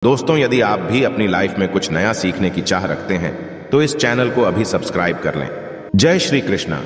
दोस्तों, यदि आप भी अपनी लाइफ में कुछ नया सीखने की चाह रखते हैं तो इस चैनल को अभी सब्सक्राइब कर लें। जय श्री कृष्णा।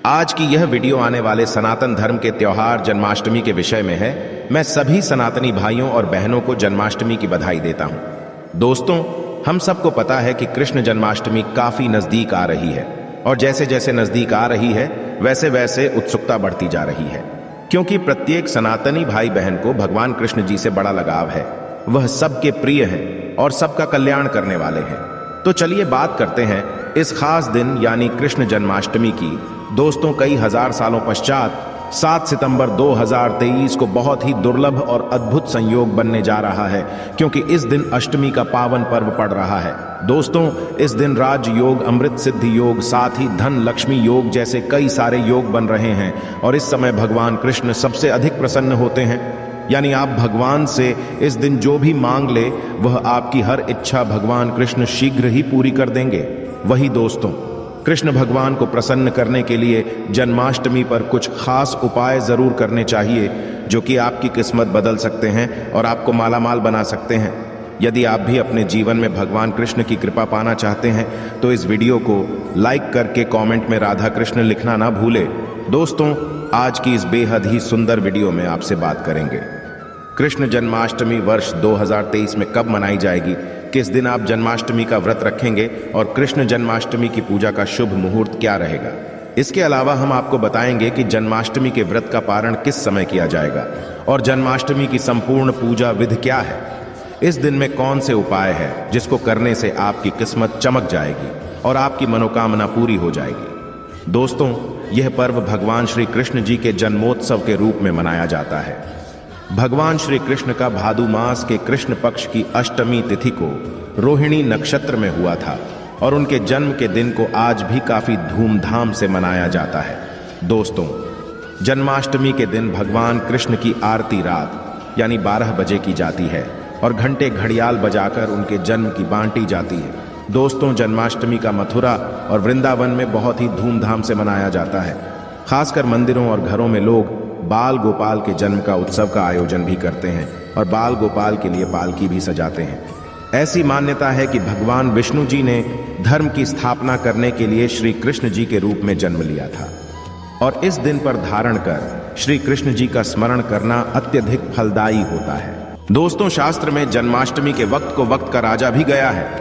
आज की यह वीडियो आने वाले सनातन धर्म के त्योहार जन्माष्टमी के विषय में है। मैं सभी सनातनी भाइयों और बहनों को जन्माष्टमी की बधाई देता हूं। दोस्तों, हम सबको पता है कि कृष्ण जन्माष्टमी काफी नजदीक आ रही है और जैसे जैसे नजदीक आ रही है वैसे वैसे उत्सुकता बढ़ती जा रही है, क्योंकि प्रत्येक सनातनी भाई बहन को भगवान कृष्ण जी से बड़ा लगाव है। वह सबके प्रिय हैं और सबका कल्याण करने वाले हैं। तो चलिए बात करते हैं इस खास दिन यानी कृष्ण जन्माष्टमी की। दोस्तों, कई हजार सालों पश्चात 7 सितंबर 2023 को बहुत ही दुर्लभ और अद्भुत संयोग बनने जा रहा है, क्योंकि इस दिन अष्टमी का पावन पर्व पड़ रहा है। दोस्तों, इस दिन राज योग, अमृत सिद्धि योग, साथ ही धन लक्ष्मी योग जैसे कई सारे योग बन रहे हैं और इस समय भगवान कृष्ण सबसे अधिक प्रसन्न होते हैं। यानी आप भगवान से इस दिन जो भी मांग ले वह आपकी हर इच्छा भगवान कृष्ण शीघ्र ही पूरी कर देंगे। वही दोस्तों, कृष्ण भगवान को प्रसन्न करने के लिए जन्माष्टमी पर कुछ खास उपाय जरूर करने चाहिए, जो कि आपकी किस्मत बदल सकते हैं और आपको मालामाल बना सकते हैं। यदि आप भी अपने जीवन में भगवान कृष्ण की कृपा पाना चाहते हैं तो इस वीडियो को लाइक करके कमेंट में राधा कृष्ण लिखना ना भूले। दोस्तों, आज की इस बेहद ही सुंदर वीडियो में आपसे बात करेंगे कृष्ण जन्माष्टमी वर्ष 2023 में कब मनाई जाएगी, किस दिन आप जन्माष्टमी का व्रत रखेंगे और कृष्ण जन्माष्टमी की पूजा का शुभ मुहूर्त क्या रहेगा। इसके अलावा हम आपको बताएंगे कि जन्माष्टमी के व्रत का पारण किस समय किया जाएगा और जन्माष्टमी की संपूर्ण पूजा विधि क्या है। इस दिन में कौन से उपाय है जिसको करने से आपकी किस्मत चमक जाएगी और आपकी मनोकामना पूरी हो जाएगी। दोस्तों, यह पर्व भगवान श्री कृष्ण जी के जन्मोत्सव के रूप में मनाया जाता है। भगवान श्री कृष्ण का भादु मास के कृष्ण पक्ष की अष्टमी तिथि को रोहिणी नक्षत्र में हुआ था और उनके जन्म के दिन को आज भी काफी धूमधाम से मनाया जाता है। दोस्तों, जन्माष्टमी के दिन भगवान कृष्ण की आरती रात यानी 12 बजे की जाती है और घंटे घड़ियाल बजाकर उनके जन्म की बांटी जाती है। दोस्तों, जन्माष्टमी का मथुरा और वृंदावन में बहुत ही धूमधाम से मनाया जाता है। खासकर मंदिरों और घरों में लोग बाल गोपाल के जन्म का उत्सव का आयोजन भी करते हैं और बाल गोपाल के लिए पालकी भी सजाते हैं। ऐसी मान्यता है कि भगवान विष्णु जी ने धर्म की स्थापना करने के लिए श्री कृष्ण जी के रूप में जन्म लिया था और इस दिन पर धारण कर श्री कृष्ण जी का स्मरण करना अत्यधिक फलदायी होता है। दोस्तों, शास्त्र में जन्माष्टमी के वक्त को वक्त का राजा भी गया है।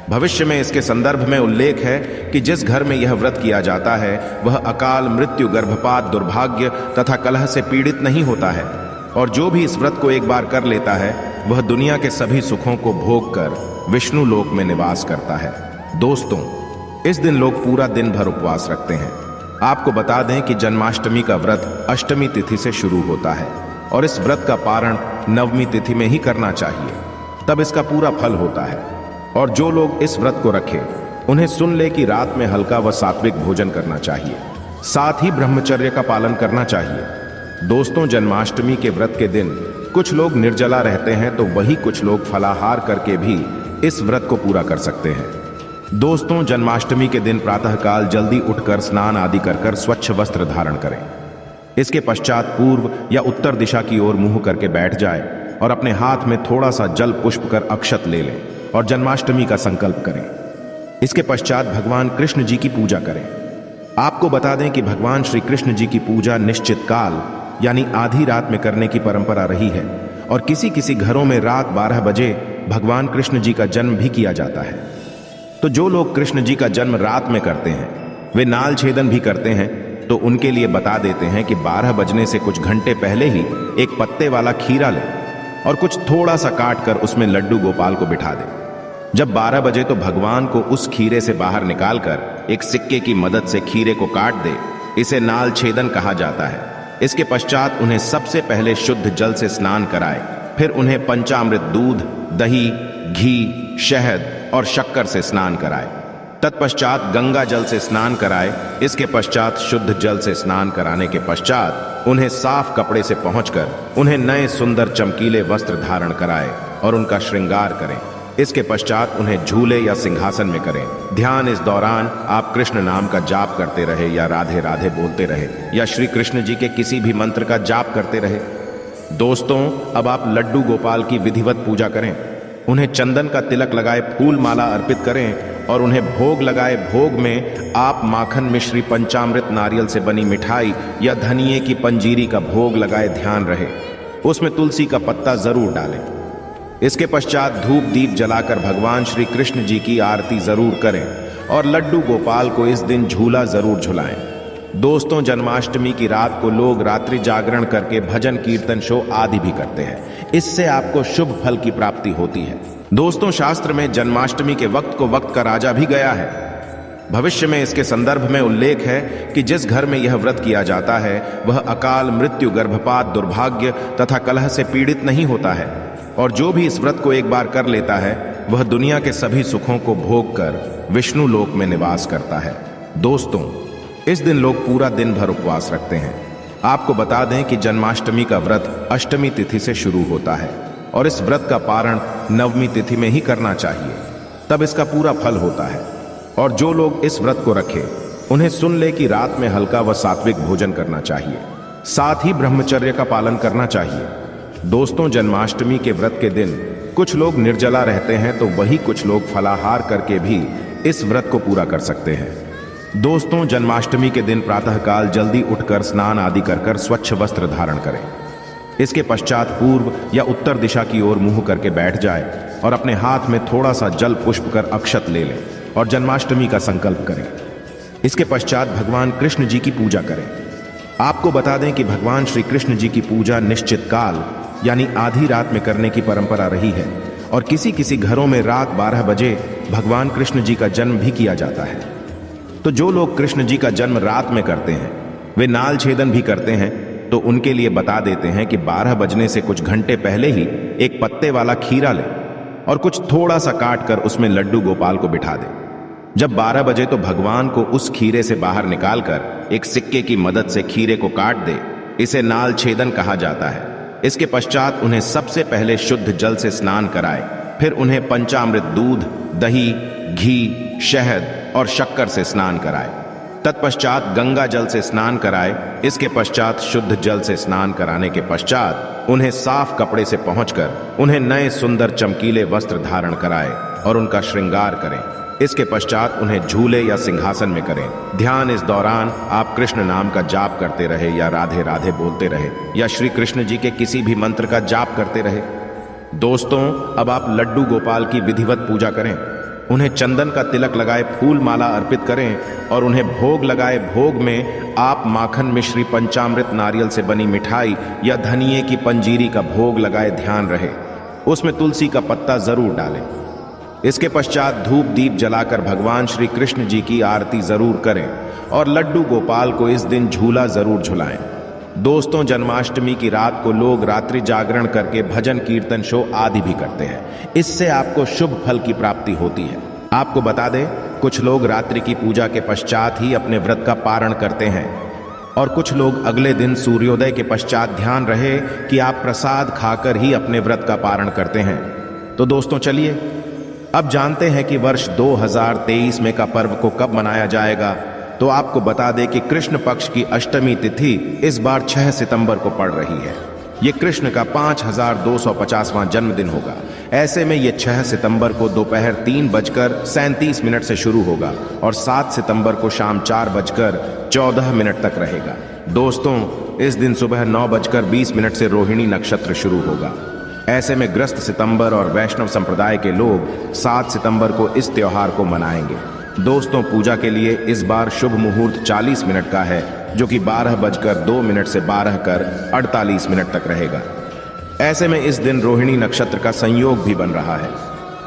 भविष्य में इसके संदर्भ में उल्लेख है कि जिस घर में यह व्रत किया जाता है वह अकाल मृत्यु, गर्भपात, दुर्भाग्य तथा कलह से पीड़ित नहीं होता है और जो भी इस व्रत को एक बार कर लेता है वह दुनिया के सभी सुखों को भोग कर विष्णु लोक में निवास करता है। दोस्तों, इस दिन लोग पूरा दिन भर उपवास रखते हैं। आपको बता दें कि जन्माष्टमी का व्रत अष्टमी तिथि से शुरू होता है और इस व्रत का पारण नवमी तिथि में ही करना चाहिए, तब इसका पूरा फल होता है। और जो लोग इस व्रत को रखें उन्हें सुन ले कि रात में हल्का व सात्विक भोजन करना चाहिए, साथ ही ब्रह्मचर्य का पालन करना चाहिए। दोस्तों, जन्माष्टमी के व्रत के दिन कुछ लोग निर्जला रहते हैं तो वही कुछ लोग फलाहार करके भी इस व्रत को पूरा कर सकते हैं। दोस्तों, जन्माष्टमी के दिन प्रातःकाल जल्दी उठकर स्नान आदि कर स्वच्छ वस्त्र धारण करें। इसके पश्चात पूर्व या उत्तर दिशा की ओर मुंह करके बैठ जाए और अपने हाथ में थोड़ा सा जल पुष्प कर अक्षत ले लें और जन्माष्टमी का संकल्प करें। इसके पश्चात भगवान कृष्ण जी की पूजा करें। आपको बता दें कि भगवान श्री कृष्ण जी की पूजा निश्चित काल यानी आधी रात में करने की परंपरा रही है और किसी किसी घरों में रात 12 बजे भगवान कृष्ण जी का जन्म भी किया जाता है। तो जो लोग कृष्ण जी का जन्म रात में करते हैं वे नाल छेदन भी करते हैं, तो उनके लिए बता देते हैं कि 12 बजने से कुछ घंटे पहले ही एक पत्ते वाला खीरा लें और कुछ थोड़ा सा काट कर उसमें लड्डू गोपाल को बिठा दें। जब 12 बजे तो भगवान को उस खीरे से बाहर निकालकर एक सिक्के की मदद से खीरे को काट दे। इसे नाल छेदन कहा जाता है। इसके पश्चात उन्हें सबसे पहले शुद्ध जल से स्नान कराए, फिर उन्हें पंचामृत दूध, दही, घी, शहद और शक्कर से स्नान कराए। तत्पश्चात गंगा जल से स्नान कराए। इसके पश्चात शुद्ध जल से स्नान कराने के पश्चात उन्हें साफ कपड़े से पहुंचकर उन्हें नए सुंदर चमकीले वस्त्र धारण कराए और उनका श्रृंगार करें। इसके पश्चात उन्हें झूले या सिंहासन में करें। ध्यान इस दौरान आप कृष्ण नाम का जाप करते रहे या राधे राधे बोलते रहे या श्री कृष्ण जी के किसी भी मंत्र का जाप करते रहे। दोस्तों, अब आप लड्डू गोपाल की विधिवत पूजा करें। उन्हें चंदन का तिलक लगाए फूल माला अर्पित करें और उन्हें भोग लगाए भोग में आप माखन मिश्री पंचामृत नारियल से बनी मिठाई या धनिये की पंजीरी का भोग लगाए ध्यान रहे। उसमें तुलसी का पत्ता जरूर डालें। इसके पश्चात धूप दीप जलाकर भगवान श्री कृष्ण जी की आरती जरूर करें और लड्डू गोपाल को इस दिन झूला जरूर झुलाएं। दोस्तों, जन्माष्टमी की रात को लोग रात्रि जागरण करके भजन कीर्तन शो आदि भी करते हैं। इससे आपको शुभ फल की प्राप्ति होती है। दोस्तों, शास्त्र में जन्माष्टमी के वक्त को वक्त का राजा भी गया है। भविष्य में इसके संदर्भ में उल्लेख है कि जिस घर में यह व्रत किया जाता है वह अकाल मृत्यु, गर्भपात, दुर्भाग्य तथा कलह से पीड़ित नहीं होता है, और जो भी इस व्रत को एक बार कर लेता है वह दुनिया के सभी सुखों को भोग कर विष्णु लोक में निवास करता है। दोस्तों, इस दिन लोग पूरा दिन भर उपवास रखते हैं। आपको बता दें कि जन्माष्टमी का व्रत अष्टमी तिथि से शुरू होता है और इस व्रत का पारण नवमी तिथि में ही करना चाहिए, तब इसका पूरा फल होता है। और जो लोग इस व्रत को रखें उन्हें सुन ले कि रात में हल्का व सात्विक भोजन करना चाहिए, साथ ही ब्रह्मचर्य का पालन करना चाहिए। दोस्तों, जन्माष्टमी के व्रत के दिन कुछ लोग निर्जला रहते हैं तो वही कुछ लोग फलाहार करके भी इस व्रत को पूरा कर सकते हैं। दोस्तों, जन्माष्टमी के दिन प्रातःकाल जल्दी उठकर स्नान आदि कर स्वच्छ वस्त्र धारण करें। इसके पश्चात पूर्व या उत्तर दिशा की ओर मुंह करके बैठ जाए और अपने हाथ में थोड़ा सा जल पुष्प कर अक्षत ले लें और जन्माष्टमी का संकल्प करें। इसके पश्चात भगवान कृष्ण जी की पूजा करें। आपको बता दें कि भगवान श्री कृष्ण जी की पूजा निश्चित काल यानी आधी रात में करने की परंपरा रही है और किसी किसी घरों में रात 12 बजे भगवान कृष्ण जी का जन्म भी किया जाता है। तो जो लोग कृष्ण जी का जन्म रात में करते हैं वे नाल छेदन भी करते हैं, तो उनके लिए बता देते हैं कि 12 बजने से कुछ घंटे पहले ही एक पत्ते वाला खीरा लें और कुछ थोड़ा सा काट कर उसमें लड्डू गोपाल को बिठा दें। जब 12 बजे तो भगवान को उस खीरे से बाहर निकालकर एक सिक्के की मदद से खीरे को काट दे। इसे नाल छेदन कहा जाता है। इसके पश्चात उन्हें सबसे पहले शुद्ध जल से स्नान कराए, फिर उन्हें पंचामृत दूध, दही, घी, शहद और शक्कर से स्नान कराए। तत्पश्चात गंगा जल से स्नान कराए। इसके पश्चात शुद्ध जल से स्नान कराने के पश्चात उन्हें साफ कपड़े से पहुंचकर उन्हें नए सुंदर चमकीले वस्त्र धारण कराए और उनका श्रृंगार करें। इसके पश्चात उन्हें झूले या सिंहासन में करें। ध्यान इस दौरान आप कृष्ण नाम का जाप करते रहे या राधे राधे बोलते रहे या श्री कृष्ण जी के किसी भी मंत्र का जाप करते रहे। दोस्तों, अब आप लड्डू गोपाल की विधिवत पूजा करें। उन्हें चंदन का तिलक लगाए फूल माला अर्पित करें और उन्हें भोग लगाए भोग में आप माखन मिश्री पंचामृत नारियल से बनी मिठाई या धनिये की पंजीरी का भोग लगाए ध्यान रहे। उसमें तुलसी का पत्ता जरूर डालें। इसके पश्चात धूप दीप जलाकर भगवान श्री कृष्ण जी की आरती जरूर करें और लड्डू गोपाल को इस दिन झूला जरूर झुलाएं। दोस्तों, जन्माष्टमी की रात को लोग रात्रि जागरण करके भजन कीर्तन शो आदि भी करते हैं। इससे आपको शुभ फल की प्राप्ति होती है। आपको बता दें, कुछ लोग रात्रि की पूजा के पश्चात ही अपने व्रत का पारण करते हैं और कुछ लोग अगले दिन सूर्योदय के पश्चात ध्यान रहे कि आप प्रसाद खाकर ही अपने व्रत का पारण करते हैं। तो दोस्तों, चलिए अब जानते हैं कि वर्ष 2023 में का पर्व को कब मनाया जाएगा। तो आपको बता दें कि कृष्ण पक्ष की अष्टमी तिथि इस बार 6 सितंबर को पड़ रही है। ये कृष्ण का 5250वां जन्मदिन होगा। ऐसे में ये 6 सितंबर को दोपहर 3:37 से शुरू होगा और 7 सितंबर को शाम 4:14 तक रहेगा। दोस्तों, इस दिन सुबह 9:20 से रोहिणी नक्षत्र शुरू होगा। ऐसे में ग्रस्त सितंबर और वैष्णव संप्रदाय के लोग 7 सितंबर को इस त्योहार को मनाएंगे। दोस्तों, पूजा के लिए इस बार शुभ मुहूर्त 40 मिनट का है, जो कि 12:02 से 12:48 तक रहेगा। ऐसे में इस दिन रोहिणी नक्षत्र का संयोग भी बन रहा है।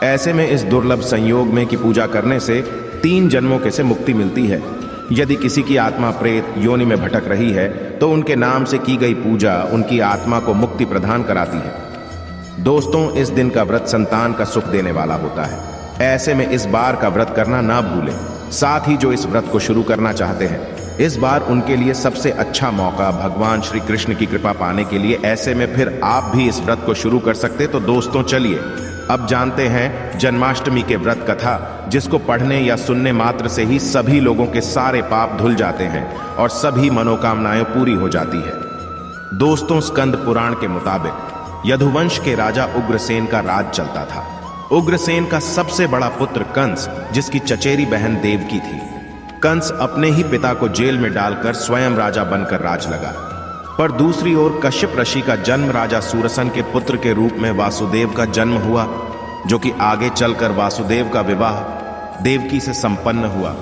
ऐसे में इस दुर्लभ संयोग में की पूजा करने से 3 जन्मों के से मुक्ति मिलती है। यदि किसी की आत्मा प्रेत योनि में भटक रही है तो उनके नाम से की गई पूजा उनकी आत्मा को मुक्ति प्रदान कराती है। दोस्तों, इस दिन का व्रत संतान का सुख देने वाला होता है। ऐसे में इस बार का व्रत करना ना भूलें। साथ ही जो इस व्रत को शुरू करना चाहते हैं, इस बार उनके लिए सबसे अच्छा मौका भगवान श्री कृष्ण की कृपा पाने के लिए। ऐसे में फिर आप भी इस व्रत को शुरू कर सकते। तो दोस्तों, चलिए अब जानते हैं जन्माष्टमी के व्रत कथा, जिसको पढ़ने या सुनने मात्र से ही सभी लोगों के सारे पाप धुल जाते हैं और सभी मनोकामनाएं पूरी हो जाती है। दोस्तों, स्कंद पुराण के मुताबिक यदुवंश के राजा उग्रसेन का राज चलता था। उग्रसेन का सबसे बड़ा पुत्र कंस, जिसकी चचेरी बहन देवकी थी। कंस अपने ही पिता को जेल में डालकर स्वयं राजा बनकर राज लगा। पर दूसरी ओर कश्यप ऋषि का जन्म राजा सूरसन के पुत्र के रूप में वासुदेव का जन्म हुआ, जो कि आगे चलकर वासुदेव का विवाह देवकी से संपन्न हुआ।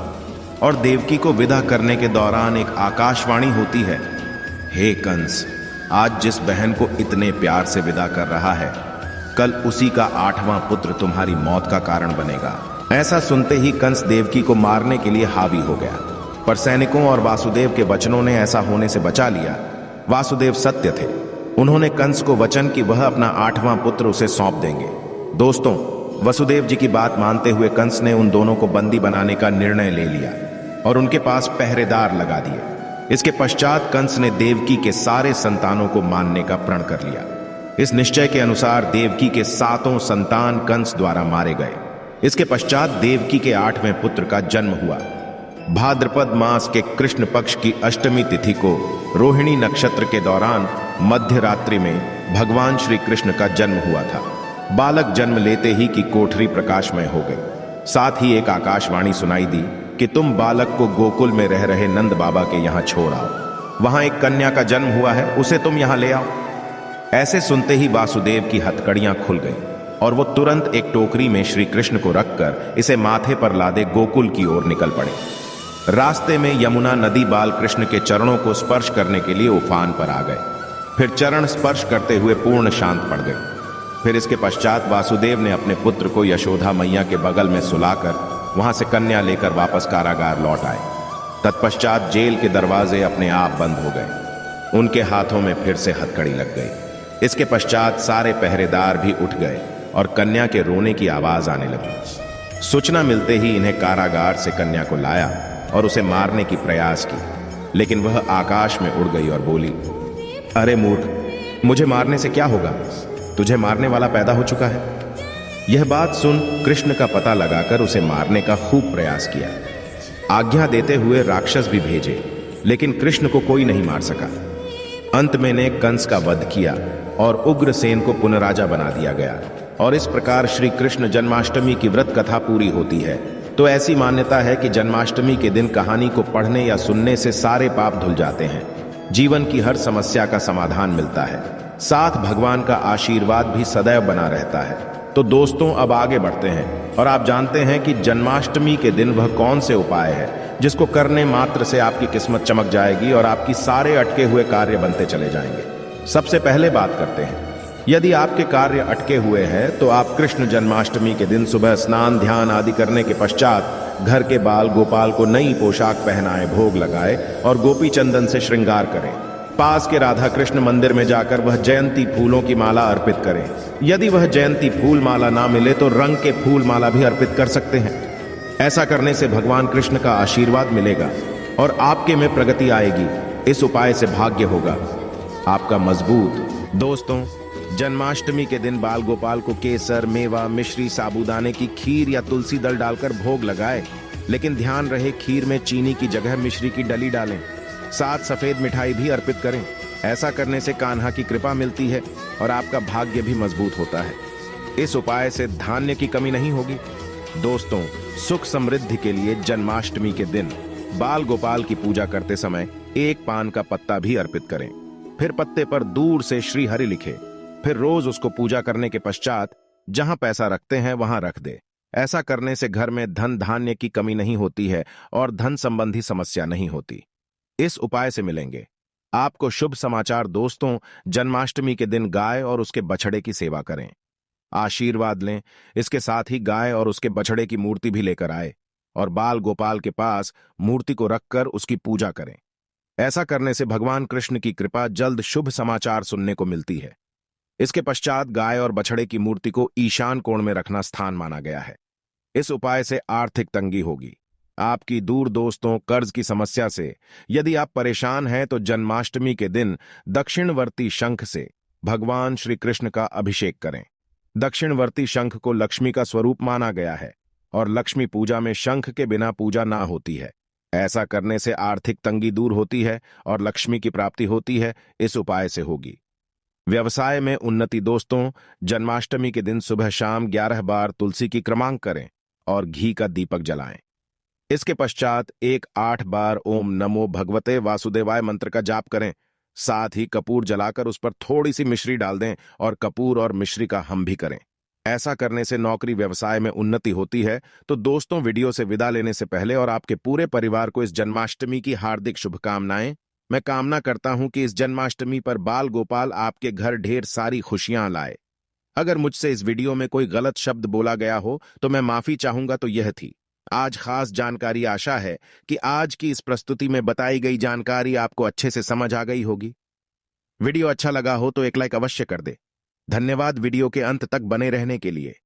और देवकी को विदा करने के दौरान एक आकाशवाणी होती है, हे कंस, आज जिस बहन को इतने प्यार से विदा कर रहा है, कल उसी का 8वां पुत्र तुम्हारी मौत का कारण बनेगा। ऐसा सुनते ही कंस देवकी को मारने के लिए हावी हो गया, पर सैनिकों और वासुदेव के वचनों ने ऐसा होने से बचा लिया। वासुदेव सत्य थे। उन्होंने कंस को वचन कि वह अपना 8वां पुत्र उसे सौंप देंगे। दोस्तों, वसुदेव जी की बात मानते हुए कंस ने उन दोनों को बंदी बनाने का निर्णय ले लिया और उनके पास पहरेदार लगा दिए। इसके पश्चात कंस ने देवकी के सारे संतानों को मारने का प्रण कर लिया। इस निश्चय के अनुसार देवकी के 7 संतान कंस द्वारा मारे गए। इसके पश्चात देवकी के 8वें पुत्र का जन्म हुआ। भाद्रपद मास के कृष्ण पक्ष की अष्टमी तिथि को रोहिणी नक्षत्र के दौरान मध्य रात्रि में भगवान श्री कृष्ण का जन्म हुआ था। बालक जन्म लेते ही की कोठरी प्रकाशमय हो गई। साथ ही एक आकाशवाणी सुनाई दी कि तुम बालक को गोकुल में रह रहे नंद बाबा के यहाँ छोड़ आओ। वहां एक कन्या का जन्म हुआ है, उसे तुम यहां ले आओ। ऐसे सुनते ही वासुदेव की हथकड़ियां खुल गईं और वो तुरंत एक टोकरी में श्री कृष्ण को रखकर इसे माथे पर लादे गोकुल की ओर निकल पड़े। रास्ते में यमुना नदी बाल कृष्ण के चरणों को स्पर्श करने के लिए उफान पर आ गए। फिर चरण स्पर्श करते हुए पूर्ण शांत पड़ गई। फिर इसके पश्चात वासुदेव ने अपने पुत्र को यशोदा मैया के बगल में सुलाकर वहां से कन्या लेकर वापस कारागार लौट आए। तत्पश्चात जेल के दरवाजे अपने आप बंद हो गए। उनके हाथों में फिर से हथकड़ी लग गई। इसके पश्चात सारे पहरेदार भी उठ गए और कन्या के रोने की आवाज आने लगी। सूचना मिलते ही इन्हें कारागार से कन्या को लाया और उसे मारने की प्रयास की, लेकिन वह आकाश में उड़ गई और बोली, अरे मूर्ख, मुझे मारने से क्या होगा? तुझे मारने वाला पैदा हो चुका है। यह बात सुन कृष्ण का पता लगाकर उसे मारने का खूब प्रयास किया। आज्ञा देते हुए राक्षस भी भेजे, लेकिन कृष्ण को कोई नहीं मार सका। अंत में ने कंस का वध किया और उग्रसेन को पुनराजा बना दिया गया। और इस प्रकार श्री कृष्ण जन्माष्टमी की व्रत कथा पूरी होती है। तो ऐसी मान्यता है कि जन्माष्टमी के दिन कहानी को पढ़ने या सुनने से सारे पाप धुल जाते हैं, जीवन की हर समस्या का समाधान मिलता है, साथ भगवान का आशीर्वाद भी सदैव बना रहता है। तो दोस्तों, अब आगे बढ़ते हैं और आप जानते हैं कि जन्माष्टमी के दिन वह कौन से उपाय है जिसको करने मात्र से आपकी किस्मत चमक जाएगी और आपकी सारे अटके हुए कार्य बनते चले जाएंगे। सबसे पहले बात करते हैं, यदि आपके कार्य अटके हुए हैं तो आप कृष्ण जन्माष्टमी के दिन सुबह स्नान ध्यान आदि करने के पश्चात घर के बाल गोपाल को नई पोशाक पहनाए, भोग लगाए और गोपी चंदन से श्रृंगार करें। पास के राधा कृष्ण मंदिर में जाकर वह जयंती फूलों की माला अर्पित करें। यदि वह जयंती फूल माला ना मिले तो रंग के फूल माला भी अर्पित कर सकते हैं। ऐसा करने से भगवान कृष्ण का आशीर्वाद मिलेगा और आपके में प्रगति आएगी। इस उपाय से भाग्य होगा आपका मजबूत। दोस्तों, जन्माष्टमी के दिन बाल गोपाल को केसर, मेवा, मिश्री, साबूदाने की खीर या तुलसी दल डालकर भोग लगाए, लेकिन ध्यान रहे खीर में चीनी की जगह मिश्री की डली डालें। साथ सफेद मिठाई भी अर्पित करें। ऐसा करने से कान्हा की कृपा मिलती है और आपका भाग्य भी मजबूत होता है। इस उपाय से धान्य की कमी नहीं होगी। दोस्तों, सुख समृद्धि के लिए जन्माष्टमी के दिन बाल गोपाल की पूजा करते समय एक पान का पत्ता भी अर्पित करें। फिर पत्ते पर दूर से श्री हरि लिखे। फिर रोज उसको पूजा करने के पश्चात जहां पैसा रखते हैं वहां रख दे। ऐसा करने से घर में धन धान्य की कमी नहीं होती है और धन संबंधी समस्या नहीं होती। इस उपाय से मिलेंगे आपको शुभ समाचार। दोस्तों, जन्माष्टमी के दिन गाय और उसके बछड़े की सेवा करें, आशीर्वाद लें। इसके साथ ही गाय और उसके बछड़े की मूर्ति भी लेकर आए और बाल गोपाल के पास मूर्ति को रखकर उसकी पूजा करें। ऐसा करने से भगवान कृष्ण की कृपा जल्द शुभ समाचार सुनने को मिलती है। इसके पश्चात गाय और बछड़े की मूर्ति को ईशान कोण में रखना स्थान माना गया है। इस उपाय से आर्थिक तंगी होगी। आपकी दूर दोस्तों कर्ज की समस्या से यदि आप परेशान हैं तो जन्माष्टमी के दिन दक्षिणवर्ती शंख से भगवान श्री कृष्ण का अभिषेक करें। दक्षिणवर्ती शंख को लक्ष्मी का स्वरूप माना गया है और लक्ष्मी पूजा में शंख के बिना पूजा ना होती है। ऐसा करने से आर्थिक तंगी दूर होती है और लक्ष्मी की प्राप्ति होती है। इस उपाय से होगी व्यवसाय में उन्नति। दोस्तों, जन्माष्टमी के दिन सुबह शाम 11 बार तुलसी की क्रमांक करें और घी का दीपक जलाएं। इसके पश्चात 8 बार ओम नमो भगवते वासुदेवाय मंत्र का जाप करें। साथ ही कपूर जलाकर उस पर थोड़ी सी मिश्री डाल दें और कपूर और मिश्री का हम भी करें। ऐसा करने से नौकरी व्यवसाय में उन्नति होती है। तो दोस्तों, वीडियो से विदा लेने से पहले और आपके पूरे परिवार को इस जन्माष्टमी की हार्दिक शुभकामनाएं। मैं कामना करता हूं कि इस जन्माष्टमी पर बाल गोपाल आपके घर ढेर सारी खुशियां लाए। अगर मुझसे इस वीडियो में कोई गलत शब्द बोला गया हो तो मैं माफी चाहूंगा। तो यह थी आज खास जानकारी। आशा है कि आज की इस प्रस्तुति में बताई गई जानकारी आपको अच्छे से समझ आ गई होगी। वीडियो अच्छा लगा हो तो एक लाइक अवश्य कर दे। धन्यवाद वीडियो के अंत तक बने रहने के लिए।